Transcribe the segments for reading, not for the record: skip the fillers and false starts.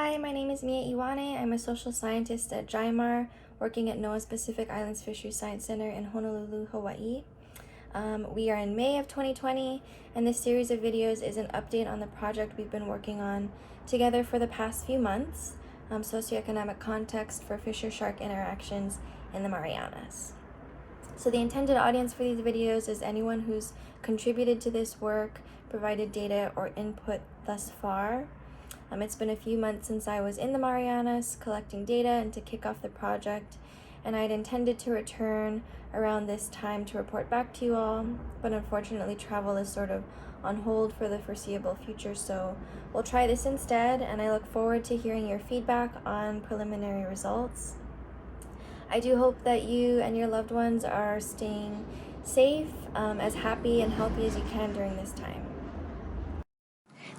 Hi, my name is Mia Iwane. I'm a social scientist at JIMAR, working at NOAA's Pacific Islands Fisheries Science Center in Honolulu, Hawaii. We are in May of 2020, and this series of videos is an update on the project we've been working on together for the past few months, Socioeconomic Context for Fisher-Shark Interactions in the Marianas. So the intended audience for these videos is anyone who's contributed to this work, provided data or input thus far. It's been a few months since I was in the Marianas collecting data and to kick off the project, and I'd intended to return around this time to report back to you all, but unfortunately travel is sort of on hold for the foreseeable future, so we'll try this instead, and I look forward to hearing your feedback on preliminary results. I do hope that you and your loved ones are staying safe, as happy and healthy as you can during this time.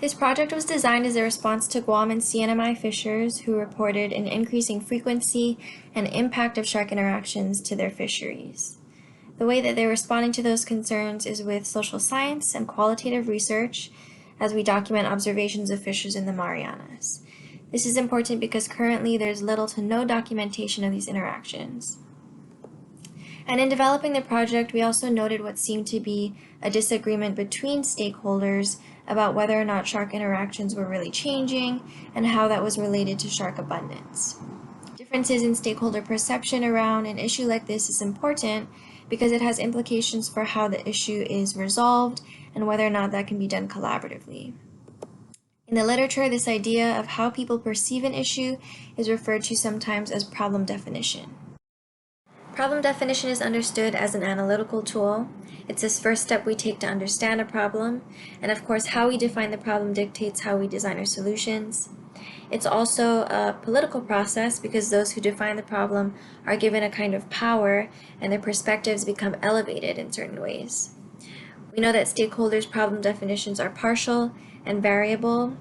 This project was designed as a response to Guam and CNMI fishers who reported an increasing frequency and impact of shark interactions to their fisheries. The way that they're responding to those concerns is with social science and qualitative research as we document observations of fishers in the Marianas. This is important because currently there's little to no documentation of these interactions. And in developing the project, we also noted what seemed to be a disagreement between stakeholders about whether or not shark interactions were really changing and how that was related to shark abundance. Differences in stakeholder perception around an issue like this is important because it has implications for how the issue is resolved and whether or not that can be done collaboratively. In the literature, this idea of how people perceive an issue is referred to sometimes as problem definition. Problem definition is understood as an analytical tool. It's this first step we take to understand a problem, and of course how we define the problem dictates how we design our solutions. It's also a political process because those who define the problem are given a kind of power and their perspectives become elevated in certain ways. We know that stakeholders' problem definitions are partial and variable,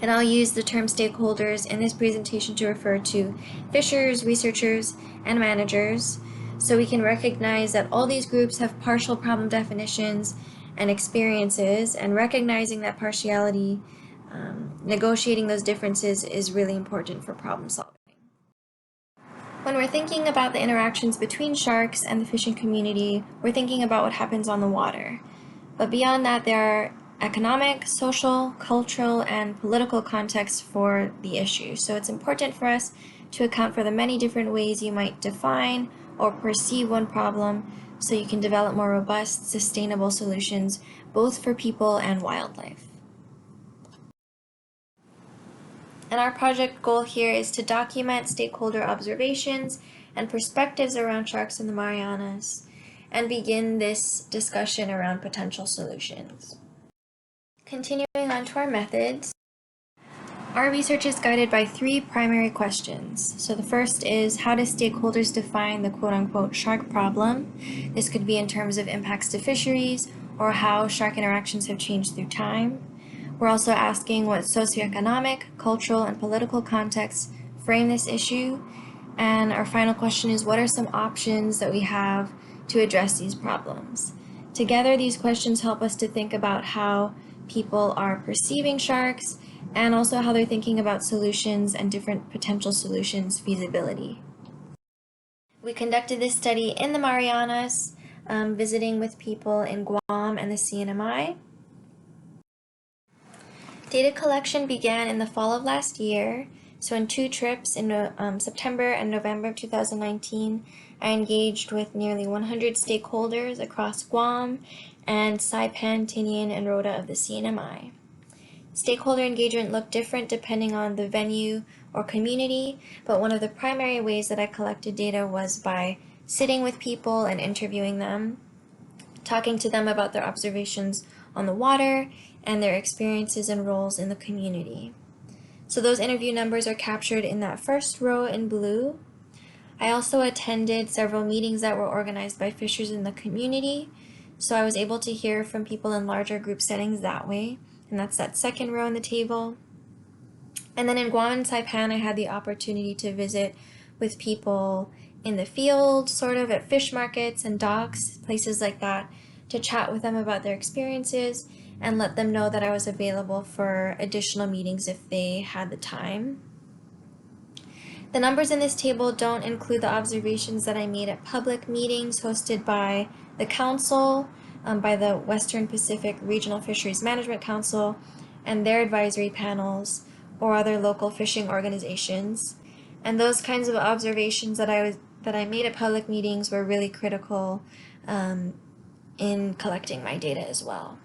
and I'll use the term stakeholders in this presentation to refer to fishers, researchers, and managers, so we can recognize that all these groups have partial problem definitions and experiences, and recognizing that partiality, negotiating those differences is really important for problem solving. When we're thinking about the interactions between sharks and the fishing community, we're thinking about what happens on the water. But beyond that, there are economic, social, cultural, and political contexts for the issue. So it's important for us to account for the many different ways you might define or perceive one problem so you can develop more robust, sustainable solutions both for people and wildlife. And our project goal here is to document stakeholder observations and perspectives around sharks in the Marianas and begin this discussion around potential solutions. Continuing on to our methods, our research is guided by three primary questions. So the first is, how do stakeholders define the quote-unquote shark problem? This could be in terms of impacts to fisheries or how shark interactions have changed through time. We're also asking what socioeconomic, cultural, and political contexts frame this issue. And our final question is, what are some options that we have to address these problems? Together, these questions help us to think about how people are perceiving sharks and also how they're thinking about solutions and different potential solutions feasibility. We conducted this study in the Marianas, visiting with people in Guam and the CNMI. Data collection began in the fall of last year, so in 2 trips in September and November of 2019, I engaged with nearly 100 stakeholders across Guam and Saipan, Tinian, and Rota of the CNMI. Stakeholder engagement looked different depending on the venue or community, but one of the primary ways that I collected data was by sitting with people and interviewing them, talking to them about their observations on the water and their experiences and roles in the community. So those interview numbers are captured in that first row in blue. I also attended several meetings that were organized by fishers in the community, so I was able to hear from people in larger group settings that way, and that's that second row in the table. And then in Guam and Saipan, I had the opportunity to visit with people in the field, sort of at fish markets and docks, places like that, to chat with them about their experiences and let them know that I was available for additional meetings if they had the time. The numbers in this table don't include the observations that I made at public meetings hosted by the Council, by the Western Pacific Regional Fisheries Management Council, and their advisory panels, or other local fishing organizations. And those kinds of observations that I made at public meetings were really critical in collecting my data as well.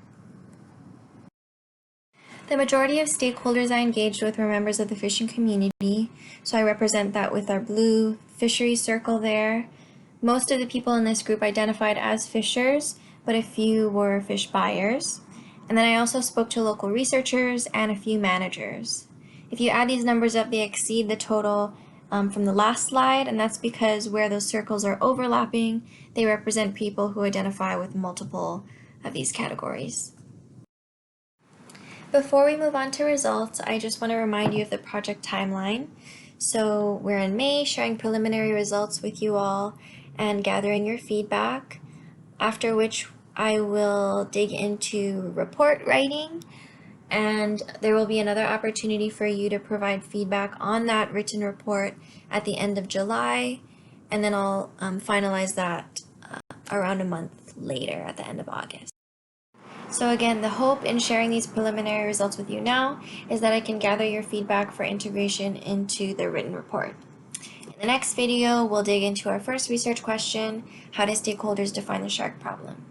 The majority of stakeholders I engaged with were members of the fishing community, so I represent that with our blue fisheries circle there. Most of the people in this group identified as fishers, but a few were fish buyers. And then I also spoke to local researchers and a few managers. If you add these numbers up, they exceed the total from the last slide, and that's because where those circles are overlapping, they represent people who identify with multiple of these categories. Before we move on to results, I just want to remind you of the project timeline. So we're in May, sharing preliminary results with you all and gathering your feedback, after which I will dig into report writing, and there will be another opportunity for you to provide feedback on that written report at the end of July, and then I'll finalize that around a month later at the end of August. So again, the hope in sharing these preliminary results with you now is that I can gather your feedback for integration into the written report. In the next video, we'll dig into our first research question: how do stakeholders define the shark problem?